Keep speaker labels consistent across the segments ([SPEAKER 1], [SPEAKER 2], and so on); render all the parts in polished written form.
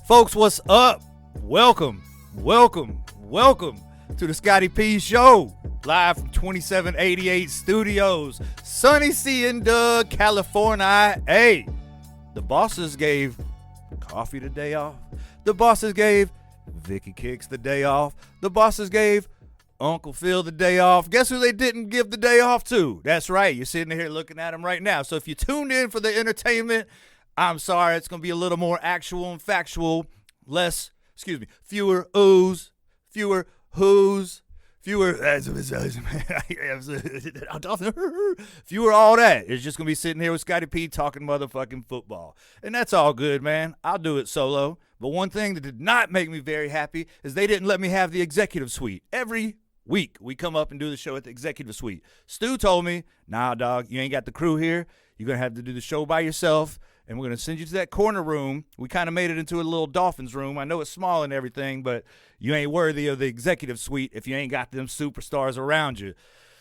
[SPEAKER 1] Folks, what's up? Welcome to the Scotty P Show, live from 2788 Studios, sunny C and Doug, California. Hey, the bosses gave Coffee the day off. The bosses gave Vicky Kicks the day off. The bosses gave Uncle Phil the day off. Guess who they didn't give the day off to? That's right, you're sitting here looking at him right now. So if you tuned in for the entertainment, I'm sorry, it's going to be a little more actual and factual, fewer oohs, fewer who's, fewer all that. It's just going to be sitting here with Scotty P talking motherfucking football. And that's all good, man. I'll do it solo. But one thing that did not make me very happy is they didn't let me have the executive suite. Every week we come up and do the show at the executive suite. Stu told me, nah, dog, you ain't got the crew here. You're going to have to do the show by yourself. And we're going to send you to that corner room. We kind of made it into a little Dolphins room. I know it's small and everything, but you ain't worthy of the executive suite if you ain't got them superstars around you.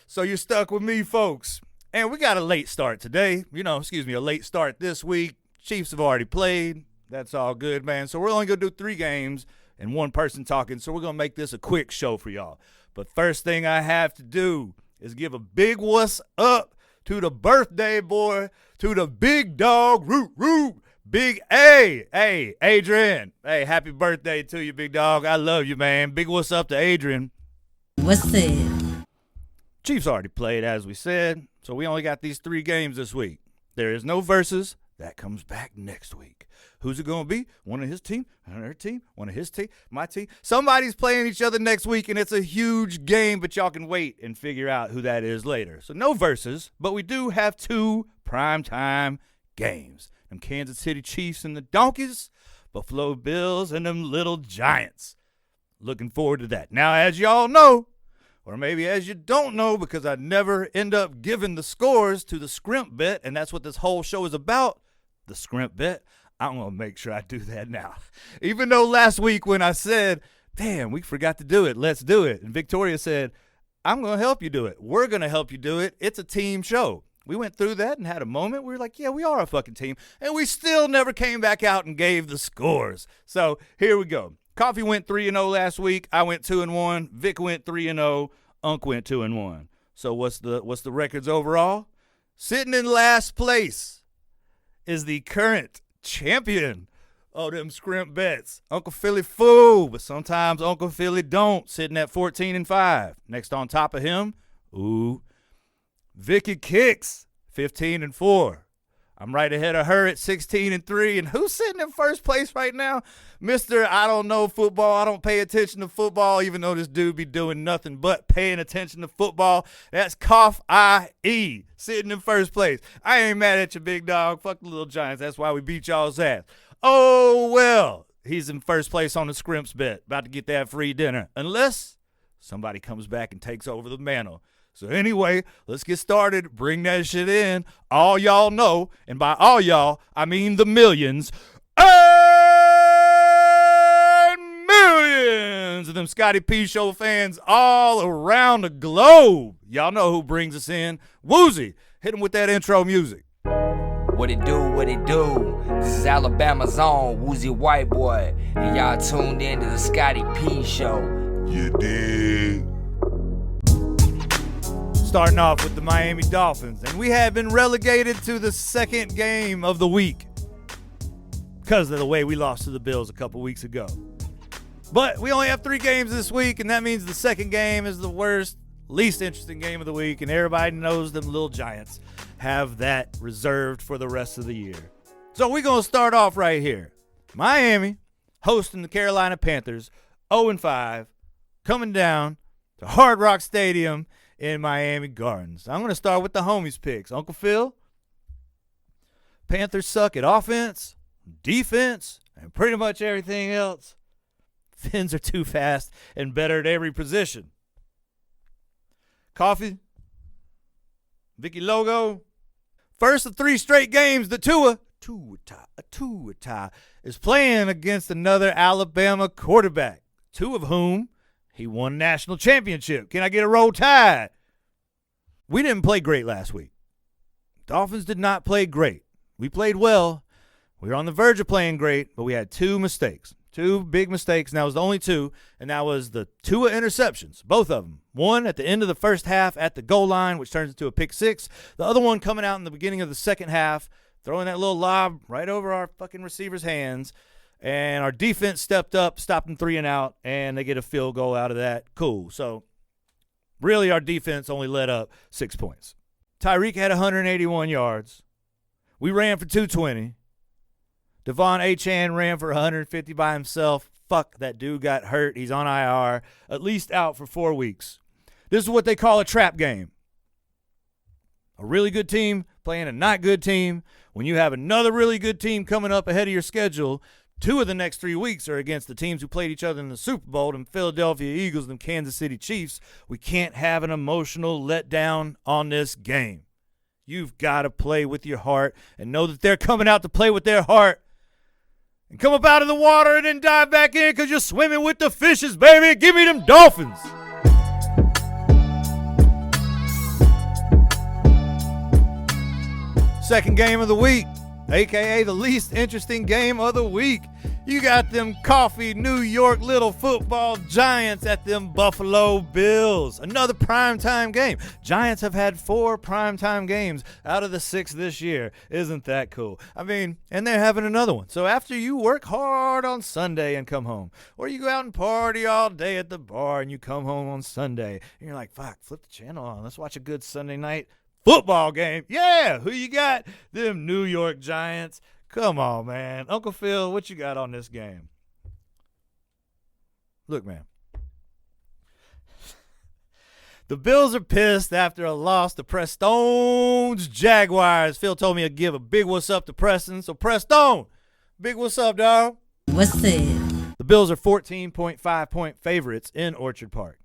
[SPEAKER 1] So you're stuck with me, folks. And we got a late start today. A late start this week. Chiefs have already played. That's all good, man. So we're only going to do 3 games and one person talking. So we're going to make this a quick show for y'all. But first thing I have to do is give a big what's up to the birthday boy, to the big dog, root, Big A. Hey, Adrian. Hey, happy birthday to you, big dog. I love you, man. Big what's up to Adrian.
[SPEAKER 2] What's that?
[SPEAKER 1] Chiefs already played, as we said, so we only got these 3 games this week. There is no versus. That comes back next week. Who's it going to be? One of his team, another team, one of his team, my team. Somebody's playing each other next week, and it's a huge game, but y'all can wait and figure out who that is later. So no versus, but we do have 2 primetime games. Them Kansas City Chiefs and the Donkeys, Buffalo Bills and them Little Giants. Looking forward to that. Now, as y'all know, or maybe as you don't know, because I never end up giving the scores to the Scrimp Bet, and that's what this whole show is about, the Scrimp Bet. I'm going to make sure I do that now. Even though last week when I said, damn, we forgot to do it, let's do it. And Victoria said, I'm going to help you do it. We're going to help you do it. It's a team show. We went through that and had a moment. We were like, yeah, we are a fucking team. And we still never came back out and gave the scores. So here we go. Coffee went 3-0 last week. I went 2-1. Vic went 3-0. Unc went 2-1. So what's the records overall? Sitting in last place is the current champion of them Scrimp Bets, Uncle Philly fool, but sometimes Uncle Philly don't, sitting at 14-5. Next on top of him, Vicky Kicks, 15-4. I'm right ahead of her at 16-3. And who's sitting in first place right now? Mr. I don't know football. I don't pay attention to football, even though this dude be doing nothing but paying attention to football. That's Cough IE, sitting in first place. I ain't mad at you, big dog. Fuck the Little Giants. That's why we beat y'all's ass. Oh, well, he's in first place on the Scrimps Bet, about to get that free dinner, unless somebody comes back and takes over the mantle. So anyway, let's get started. Bring that shit in. All y'all know, and by all y'all, I mean the millions and millions of them Scotty P Show fans all around the globe. Y'all know who brings us in. Woozy, hit him with that intro music.
[SPEAKER 3] What it do? This is Alabama's own Woozy White Boy, and y'all tuned in to the Scotty P Show.
[SPEAKER 4] You dig?
[SPEAKER 1] Starting off with the Miami Dolphins, and we have been relegated to the second game of the week because of the way we lost to the Bills a couple weeks ago. But we only have 3 games this week, and that means the second game is the worst, least interesting game of the week, and everybody knows them Little Giants have that reserved for the rest of the year. So we're going to start off right here. Miami hosting the Carolina Panthers, 0-5, coming down to Hard Rock Stadium in Miami Gardens. I'm going to start with the homies picks. Uncle Phil, Panthers suck at offense, defense, and pretty much everything else. Fins are too fast and better at every position. Coffee, Vicky Logo. First of 3 straight games, the Tua is playing against another Alabama quarterback, 2 of whom he won national championship. Can I get a roll tide? We didn't play great last week. Dolphins did not play great. We played well. We were on the verge of playing great, but we had two mistakes. Two big mistakes, and that was the only two, and that was the Tua interceptions, both of them. One at the end of the first half at the goal line, which turns into a pick six. The other one coming out in the beginning of the second half, throwing that little lob right over our fucking receiver's hands, and our defense stepped up, stopped them 3 and out, and they get a field goal out of that. Cool. So, really, our defense only let up 6 points. Tyreek had 181 yards. We ran for 220. Devon Achane ran for 150 by himself. Fuck, that dude got hurt. He's on IR, at least out for 4 weeks. This is what they call a trap game. A really good team playing a not good team. When you have another really good team coming up ahead of your schedule, 2 of the next 3 weeks are against the teams who played each other in the Super Bowl, them Philadelphia Eagles and Kansas City Chiefs. We can't have an emotional letdown on this game. You've got to play with your heart and know that they're coming out to play with their heart. And come up out of the water and then dive back in because you're swimming with the fishes, baby. Give me them dolphins. Second game of the week, a.k.a. the least interesting game of the week. You got them coffee New York little football Giants at them Buffalo Bills. Another primetime game. Giants have had 4 primetime games out of the 6 this year. Isn't that cool? I mean, and they're having another one. So after you work hard on Sunday and come home, or you go out and party all day at the bar and you come home on Sunday, and you're like, fuck, flip the channel on. Let's watch a good Sunday night football game. Yeah, who you got? Them New York Giants. Come on, man. Uncle Phil, what you got on this game? Look, man. The Bills are pissed after a loss to Preston's Jaguars. Phil told me to give a big what's up to Preston. So, Preston, big what's up, dog?
[SPEAKER 2] What's said?
[SPEAKER 1] The Bills are 14.5-point favorites in Orchard Park.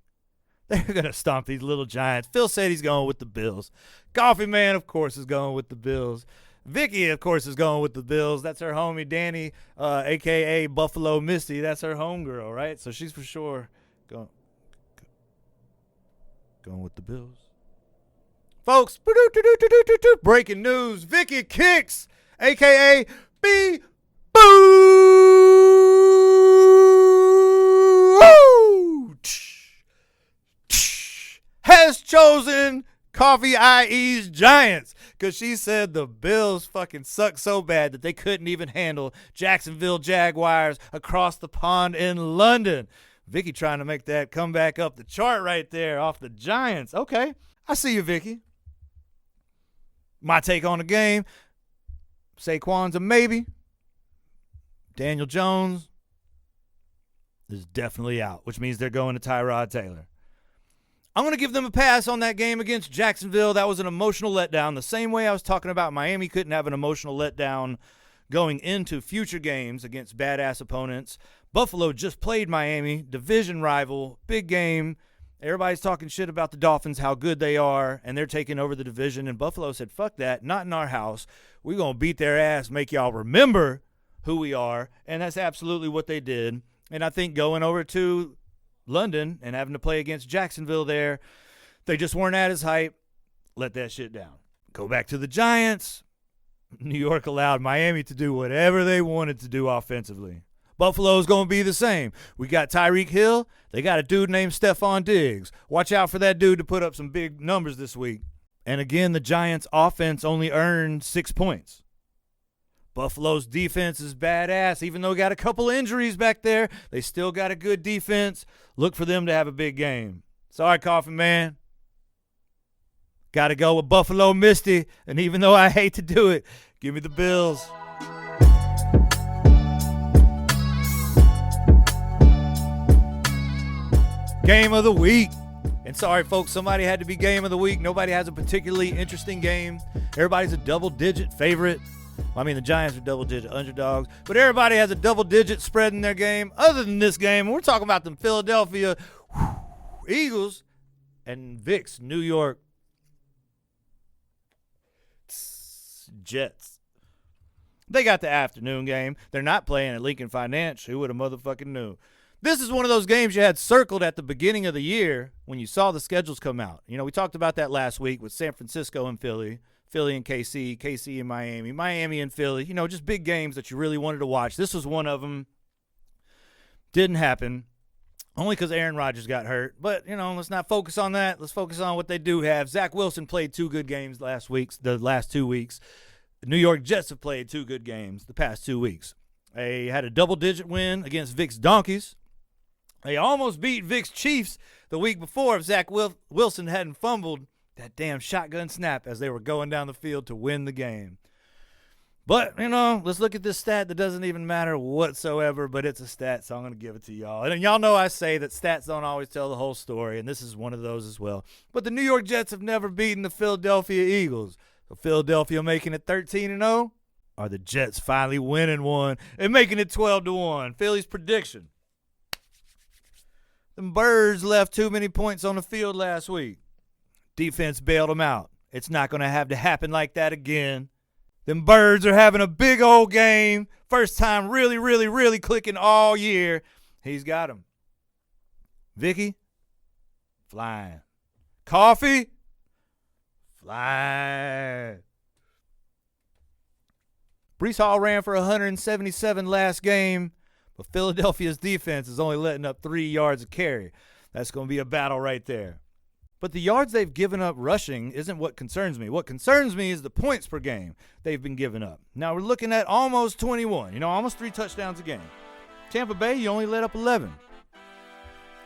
[SPEAKER 1] They're going to stomp these little Giants. Phil said he's going with the Bills. Coffee Man, of course, is going with the Bills. Vicky, of course, is going with the Bills. That's her homie, Danny, a.k.a. Buffalo Misty. That's her homegirl, right? So she's for sure going with the Bills. Folks, breaking news. Vicky Kicks, a.k.a. B. Boo, has chosen Coffee IE's Giants because she said the Bills fucking suck so bad that they couldn't even handle Jacksonville Jaguars across the pond in London. Vicky trying to make that come back up the chart right there off the Giants. Okay, I see you, Vicky. My take on the game, Saquon's a maybe. Daniel Jones is definitely out, which means they're going to Tyrod Taylor. I'm going to give them a pass on that game against Jacksonville. That was an emotional letdown. The same way I was talking about Miami couldn't have an emotional letdown going into future games against badass opponents. Buffalo just played Miami, division rival, big game. Everybody's talking shit about the Dolphins, how good they are, and they're taking over the division. And Buffalo said, fuck that, not in our house. We're going to beat their ass, make y'all remember who we are. And that's absolutely what they did. And I think going over to London and having to play against Jacksonville there, they just weren't at his hype. Let that shit down. Go back to the Giants. New York allowed Miami to do whatever they wanted to do offensively. Buffalo's going to be the same. We got Tyreek Hill. They got a dude named Stephon Diggs. Watch out for that dude to put up some big numbers this week. And again, the Giants' offense only earned 6 points. Buffalo's defense is badass. Even though we got a couple injuries back there, they still got a good defense. Look for them to have a big game. Sorry, Coffee Man. Got to go with Buffalo Misty. And even though I hate to do it, give me the Bills. Game of the week. And sorry, folks, somebody had to be game of the week. Nobody has a particularly interesting game. Everybody's a double-digit favorite. I mean, the Giants are double-digit underdogs, but everybody has a double-digit spread in their game. Other than this game, we're talking about the Philadelphia Eagles and Vic's New York Jets. They got the afternoon game. They're not playing at Lincoln Finance. Who would have motherfucking knew? This is one of those games you had circled at the beginning of the year when you saw the schedules come out. You know, we talked about that last week with San Francisco and Philly. Philly and KC, KC and Miami, Miami and Philly. You know, just big games that you really wanted to watch. This was one of them. Didn't happen. Only because Aaron Rodgers got hurt. But, you know, let's not focus on that. Let's focus on what they do have. Zach Wilson played 2 good games the last 2 weeks. The New York Jets have played 2 good games the past 2 weeks. They had a double-digit win against Vic's Donkeys. They almost beat Vic's Chiefs the week before if Zach Wilson hadn't fumbled that damn shotgun snap as they were going down the field to win the game. But, you know, let's look at this stat that doesn't even matter whatsoever, but it's a stat, so I'm going to give it to y'all. And y'all know I say that stats don't always tell the whole story, and this is one of those as well. But the New York Jets have never beaten the Philadelphia Eagles. So Philadelphia making it 13-0? Are the Jets finally winning one and making it 12-1? Philly's prediction. Them Birds left too many points on the field last week. Defense bailed them out. It's not going to have to happen like that again. Them Birds are having a big old game. First time really, really, really clicking all year. He's got him. Vicky, flying. Coffee, flying. Breece Hall ran for 177 last game, but Philadelphia's defense is only letting up 3 yards a carry. That's going to be a battle right there. But the yards they've given up rushing isn't what concerns me. What concerns me is the points per game they've been giving up. Now we're looking at almost 21, almost 3 touchdowns a game. Tampa Bay, you only let up 11.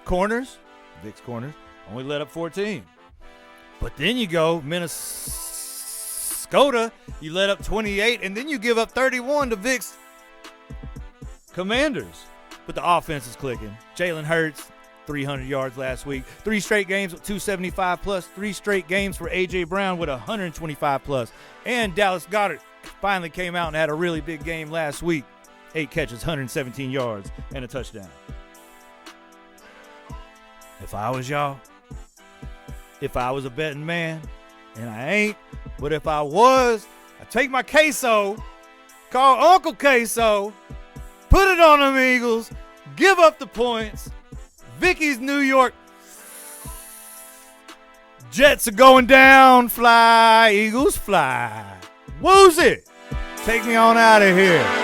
[SPEAKER 1] Corners, Vic's Corners, only let up 14. But then you go Minnesota, you let up 28, and then you give up 31 to Vic's Commanders. But the offense is clicking. Jalen Hurts, 300 yards last week. 3 straight games with 275 plus. 3 straight games for A.J. Brown with 125 plus. And Dallas Goedert finally came out and had a really big game last week. 8 catches, 117 yards, and a touchdown. If I was y'all, if I was a betting man, and I ain't, but if I was, I'd take my queso, call Uncle Queso, put it on them Eagles, give up the points. Vicky's New York Jets are going down. Fly, Eagles, fly. Woozy. Take me on out of here.